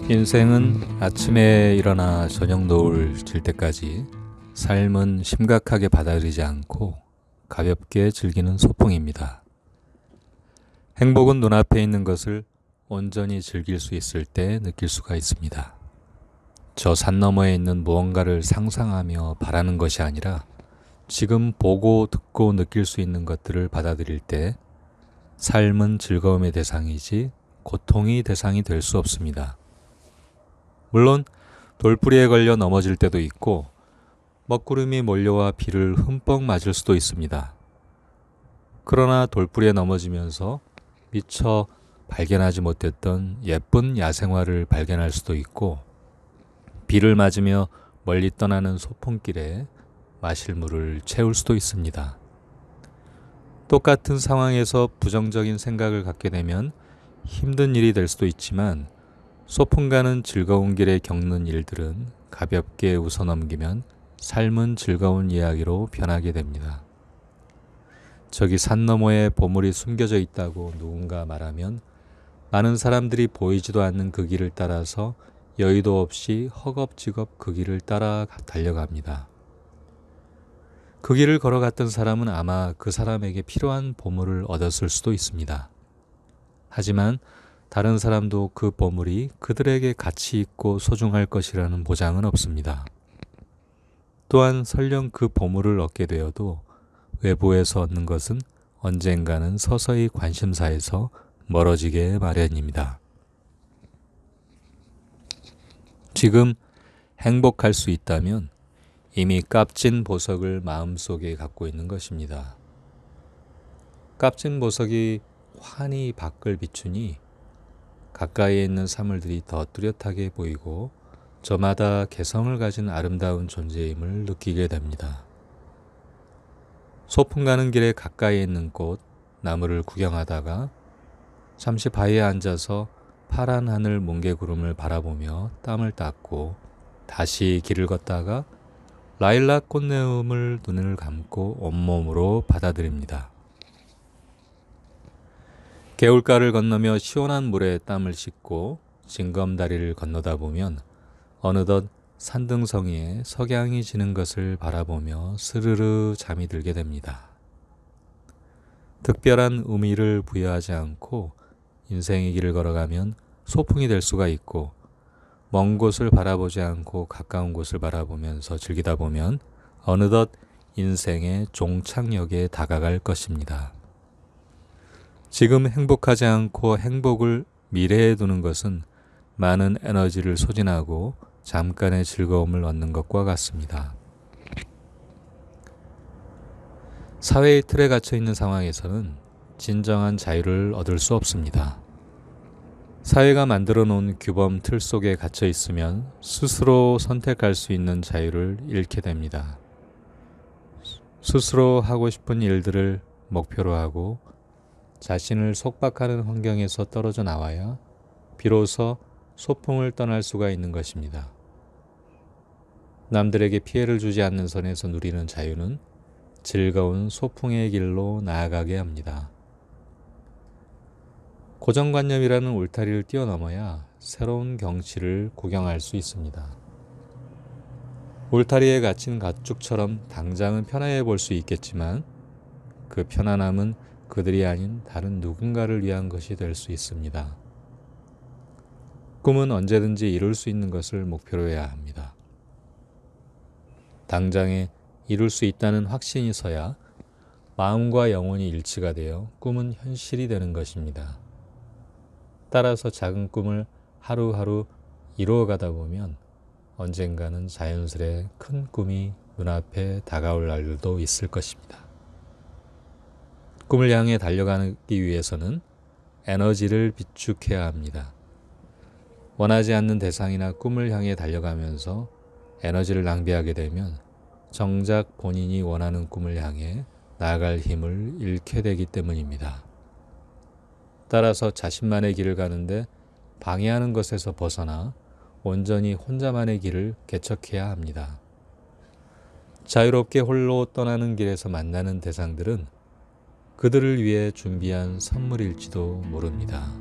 인생은 아침에 일어나 저녁 노을 질 때까지 삶은 심각하게 받아들이지 않고 가볍게 즐기는 소풍입니다. 행복은 눈앞에 있는 것을 온전히 즐길 수 있을 때 느낄 수가 있습니다. 저 산 너머에 있는 무언가를 상상하며 바라는 것이 아니라 지금 보고 듣고 느낄 수 있는 것들을 받아들일 때 삶은 즐거움의 대상이지 고통의 대상이 될 수 없습니다. 물론 돌부리에 걸려 넘어질 때도 있고 먹구름이 몰려와 비를 흠뻑 맞을 수도 있습니다. 그러나 돌부리에 넘어지면서 미처 발견하지 못했던 예쁜 야생화를 발견할 수도 있고 비를 맞으며 멀리 떠나는 소풍길에 마실 물을 채울 수도 있습니다. 똑같은 상황에서 부정적인 생각을 갖게 되면 힘든 일이 될 수도 있지만 소풍 가는 즐거운 길에 겪는 일들은 가볍게 웃어넘기면 삶은 즐거운 이야기로 변하게 됩니다. 저기 산 너머에 보물이 숨겨져 있다고 누군가 말하면 많은 사람들이 보이지도 않는 그 길을 따라서 여의도 없이 허겁지겁 그 길을 따라 달려갑니다. 그 길을 걸어갔던 사람은 아마 그 사람에게 필요한 보물을 얻었을 수도 있습니다. 하지만 다른 사람도 그 보물이 그들에게 가치 있고 소중할 것이라는 보장은 없습니다. 또한 설령 그 보물을 얻게 되어도 외부에서 얻는 것은 언젠가는 서서히 관심사에서 멀어지게 마련입니다. 지금 행복할 수 있다면 이미 값진 보석을 마음속에 갖고 있는 것입니다. 값진 보석이 환히 밖을 비추니 가까이에 있는 사물들이 더 뚜렷하게 보이고 저마다 개성을 가진 아름다운 존재임을 느끼게 됩니다. 소풍 가는 길에 가까이에 있는 꽃, 나무를 구경하다가 잠시 바위에 앉아서 파란 하늘 뭉게구름을 바라보며 땀을 닦고 다시 길을 걷다가 라일락 꽃내음을 눈을 감고 온몸으로 받아들입니다. 개울가를 건너며 시원한 물에 땀을 씻고 징검다리를 건너다 보면 어느덧 산등성이에 석양이 지는 것을 바라보며 스르르 잠이 들게 됩니다. 특별한 의미를 부여하지 않고 인생의 길을 걸어가면 소풍이 될 수가 있고 먼 곳을 바라보지 않고 가까운 곳을 바라보면서 즐기다 보면 어느덧 인생의 종착역에 다가갈 것입니다. 지금 행복하지 않고 행복을 미래에 두는 것은 많은 에너지를 소진하고 잠깐의 즐거움을 얻는 것과 같습니다. 사회의 틀에 갇혀 있는 상황에서는 진정한 자유를 얻을 수 없습니다. 사회가 만들어 놓은 규범 틀 속에 갇혀 있으면 스스로 선택할 수 있는 자유를 잃게 됩니다. 스스로 하고 싶은 일들을 목표로 하고 자신을 속박하는 환경에서 떨어져 나와야 비로소 소풍을 떠날 수가 있는 것입니다. 남들에게 피해를 주지 않는 선에서 누리는 자유는 즐거운 소풍의 길로 나아가게 합니다. 고정관념이라는 울타리를 뛰어넘어야 새로운 경치를 구경할 수 있습니다. 울타리에 갇힌 가축처럼 당장은 편안해 볼 수 있겠지만 그 편안함은 그들이 아닌 다른 누군가를 위한 것이 될 수 있습니다. 꿈은 언제든지 이룰 수 있는 것을 목표로 해야 합니다. 당장에 이룰 수 있다는 확신이 서야 마음과 영혼이 일치가 되어 꿈은 현실이 되는 것입니다. 따라서 작은 꿈을 하루하루 이루어가다 보면 언젠가는 자연스레 큰 꿈이 눈앞에 다가올 날도 있을 것입니다. 꿈을 향해 달려가기 위해서는 에너지를 비축해야 합니다. 원하지 않는 대상이나 꿈을 향해 달려가면서 에너지를 낭비하게 되면 정작 본인이 원하는 꿈을 향해 나아갈 힘을 잃게 되기 때문입니다. 따라서 자신만의 길을 가는데 방해하는 것에서 벗어나 온전히 혼자만의 길을 개척해야 합니다. 자유롭게 홀로 떠나는 길에서 만나는 대상들은 그들을 위해 준비한 선물일지도 모릅니다.